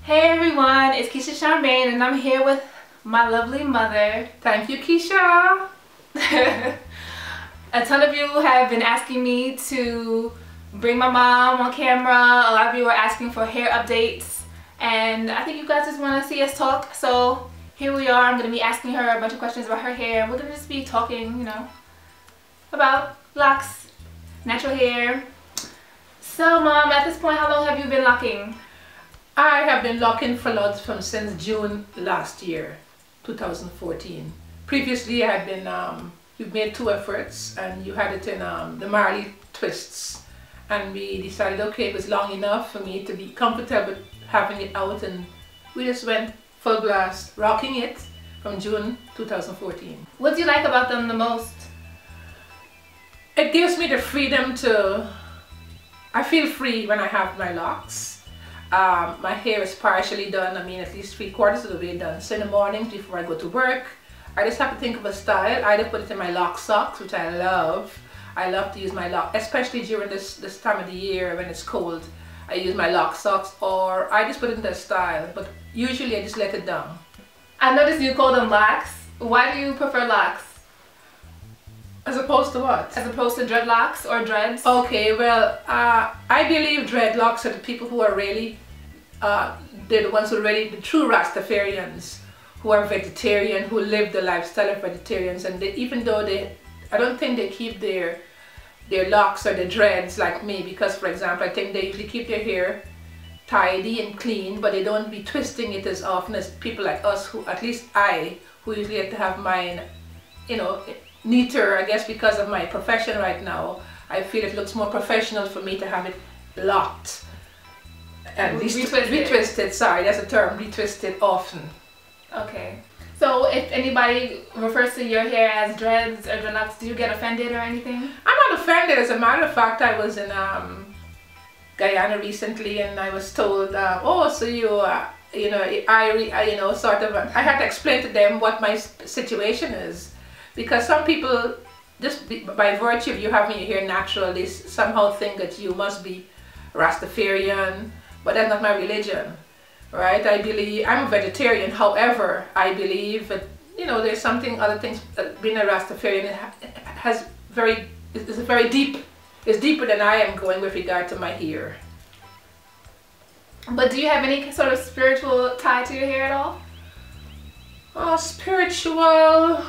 Hey everyone, it's Keisha Charmaine and I'm here with my lovely mother. Thank you, Keisha. A ton of you have been asking me to bring my mom on camera. A lot of you are asking for hair updates and I think you guys just want to see us talk. So here we are. I'm going to be asking her a bunch of questions about her hair. We're going to just be talking, you know, about locks, natural hair. So mom, at this point, how long have you been locking? I have been locking for lots since June last year, 2014. Previously, I had been, we made 2 efforts and you had it in the Marley twists. And we decided, okay, it was long enough for me to be comfortable having it out, and we just went full blast, rocking it from June 2014. What do you like about them the most? It gives me the freedom to, I feel free when I have my locks. My hair is partially done, I mean at least 3/4 of the way done. So in the mornings before I go to work, I just have to think of a style. I either put it in my lock socks, which I love. I love to use my lock, especially during this time of the year when it's cold. I use my lock socks, or I just put it in the style, but usually I just let it down. I noticed you call them locks. Why do you prefer locks? As opposed to what? As opposed to dreadlocks or dreads? Okay, well, I believe dreadlocks are the people who are really, they're the ones who are really the true Rastafarians, who are vegetarian, who live the lifestyle of vegetarians, and they, even though I don't think they keep their locks or their dreads like me, because for example, I think they usually keep their hair tidy and clean, but they don't be twisting it as often as people like us, who, at least I, who usually have to have mine, you know, neater, I guess because of my profession right now. I feel it looks more professional for me to have it locked. And retwisted, sorry, that's a term, retwisted often. Okay. So if anybody refers to your hair as dreads or dreadlocks, do you get offended or anything? I'm not offended. As a matter of fact, I was in Guyana recently and I was told, oh, so you, you know, you know, sort of, I had to explain to them what my situation is. Because some people, just by virtue of you having your hair natural, they somehow think that you must be Rastafarian, but that's not my religion, right? I believe, I'm a vegetarian, however, I believe that, you know, there's something, other things, being a Rastafarian has is very deep, it's deeper than I am going with regard to my hair. But do you have any sort of spiritual tie to your hair at all? Oh, spiritual,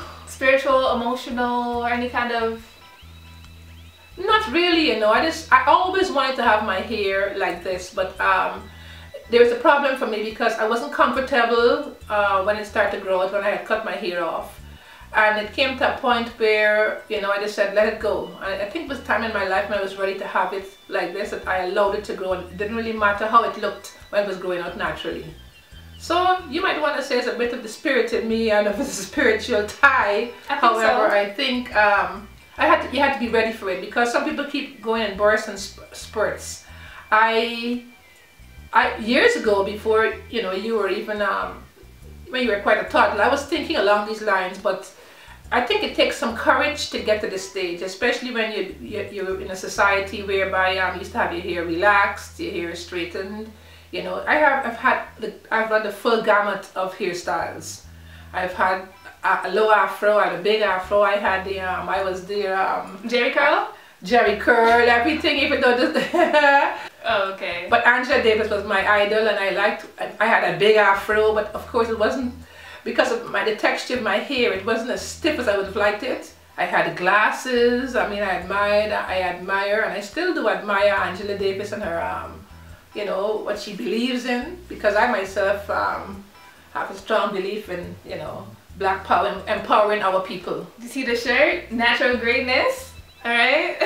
emotional, or any kind of... Not really, you know. I always wanted to have my hair like this, but there was a problem for me because I wasn't comfortable when it started to grow out, when I had cut my hair off. And it came to a point where, you know, I just said, let it go. And I think it was time in my life when I was ready to have it like this, that I allowed it to grow. And it didn't really matter how it looked when it was growing out naturally. So you might want to say it's a bit of the spirit in me and of a spiritual tie. However, I think you had to be ready for it, because some people keep going in bursts and spurts. I years ago, before, you know, you were even when you were quite a toddler, I was thinking along these lines, but I think it takes some courage to get to this stage, especially when you're in a society whereby you used to have your hair relaxed, your hair straightened. You know, I've run the full gamut of hairstyles. I've had a low afro, I had a big afro, I had the I was the Jerry curl? Jerry curl, everything, even though this Oh, okay. But Angela Davis was my idol, and I had a big afro, but of course it wasn't, because of the texture of my hair, it wasn't as stiff as I would have liked it. I had glasses. I mean, I admire, and I still do admire Angela Davis and her you know, what she believes in, because I myself have a strong belief in, you know, Black power, empowering our people. You see the shirt? Natural greatness. Alright?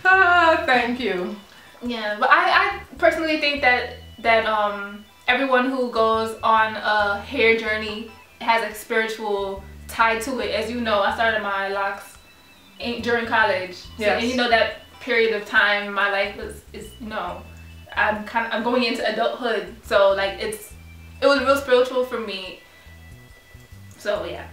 Thank you. Yeah, but I personally think that everyone who goes on a hair journey has a spiritual tie to it. As you know, I started my locks during college. Yes. And you know that period of time in my life is, you know, I'm going into adulthood, so like it was real spiritual for me. So yeah.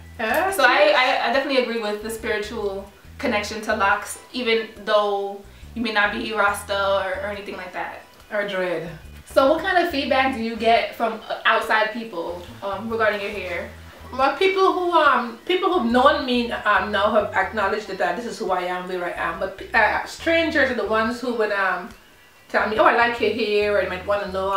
So I definitely agree with the spiritual connection to locks, even though you may not be Rasta or anything like that. Or dread. So what kind of feedback do you get from outside people regarding your hair? Well, people who've known me now have acknowledged that this is who I am, where I am. But strangers are the ones who would tell me, oh, I like your hair, and might want to know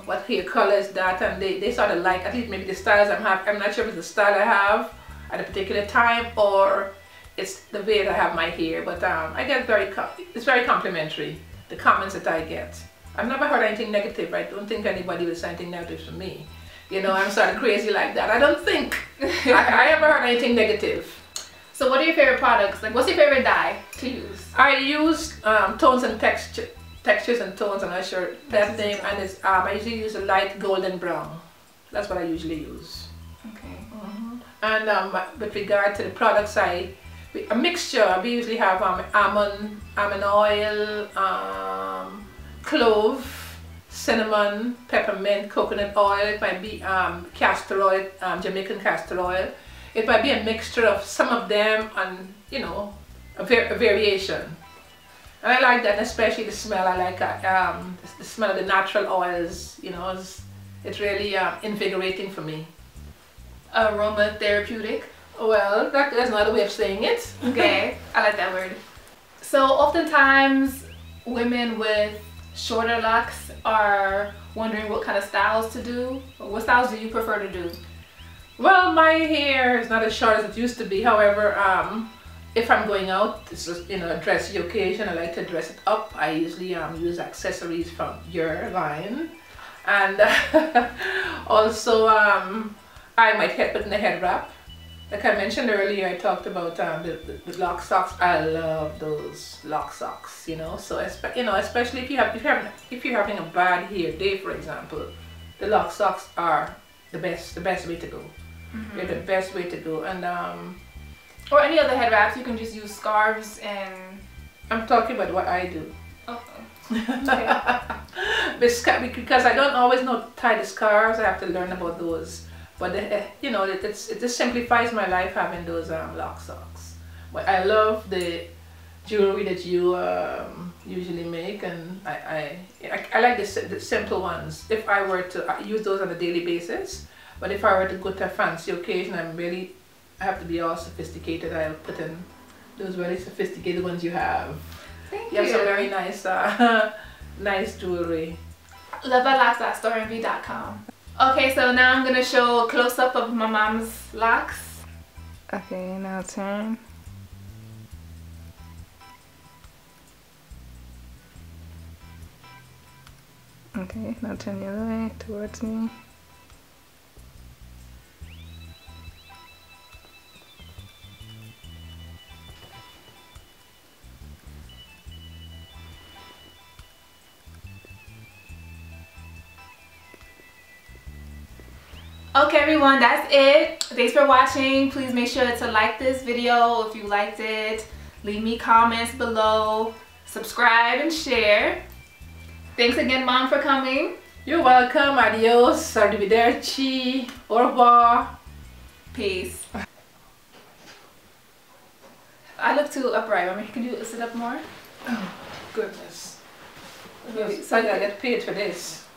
what hair color is that, and they sort of like at least maybe the styles I'm not sure if it's the style I have at a particular time or it's the way that I have my hair. But I get it's very complimentary, the comments that I get. I've never heard anything negative. I don't think anybody will say anything negative from me. You know, I'm sort of crazy like that. I don't think I ever heard anything negative. So what are your favorite products? Like, what's your favorite dye to use? I use tones and textures and tones. I'm not sure that name. And it's I usually use a light golden brown. That's what I usually use. Okay. And with regard to the products, a mixture. We usually have almond oil, clove, cinnamon, peppermint, coconut oil. It might be castor oil, Jamaican castor oil. It might be a mixture of some of them and, you know, a variation. And I like that, and especially the smell. I like the smell of the natural oils. You know, it's really invigorating for me. Aromatherapeutic? Well, that's another way of saying it. Okay, I like that word. So oftentimes women with shorter locks are wondering what kind of styles to do. What styles do you prefer to do? Well, my hair is not as short as it used to be. However, if I'm going out, it's just, you know, a dressy occasion, I like to dress it up. I usually use accessories from your line. And also I might put in a head wrap. Like I mentioned earlier, I talked about the lock socks. I love those lock socks, you know. So you know, especially if you're having a bad hair day, for example, the lock socks are the best way to go. They're the best way to go. And or any other head wraps, you can just use scarves and. I'm talking about what I do. Oh. Okay. Because I don't always know to tie the scarves, I have to learn about those. But you know, it just simplifies my life having those lock socks. But I love the jewelry that you usually make, and I like the simple ones. If I were to use those on a daily basis, but if I were to go to a fancy occasion, I have to be all sophisticated. I'll put in those really sophisticated ones you have. Thank you. You have some very nice, nice jewelry. lovebylocs.storeenvy.com. Okay, so now I'm gonna show a close-up of my mom's locks. Okay, now turn. Okay, now turn the other way towards me. Okay everyone, that's it. Thanks for watching. Please make sure to like this video if you liked it. Leave me comments below. Subscribe and share. Thanks again, Mom, for coming. You're welcome. Adios. Arrivederci. Au revoir. Peace. I look too upright. Can you sit up more? Oh, goodness. So I gotta get paid for this.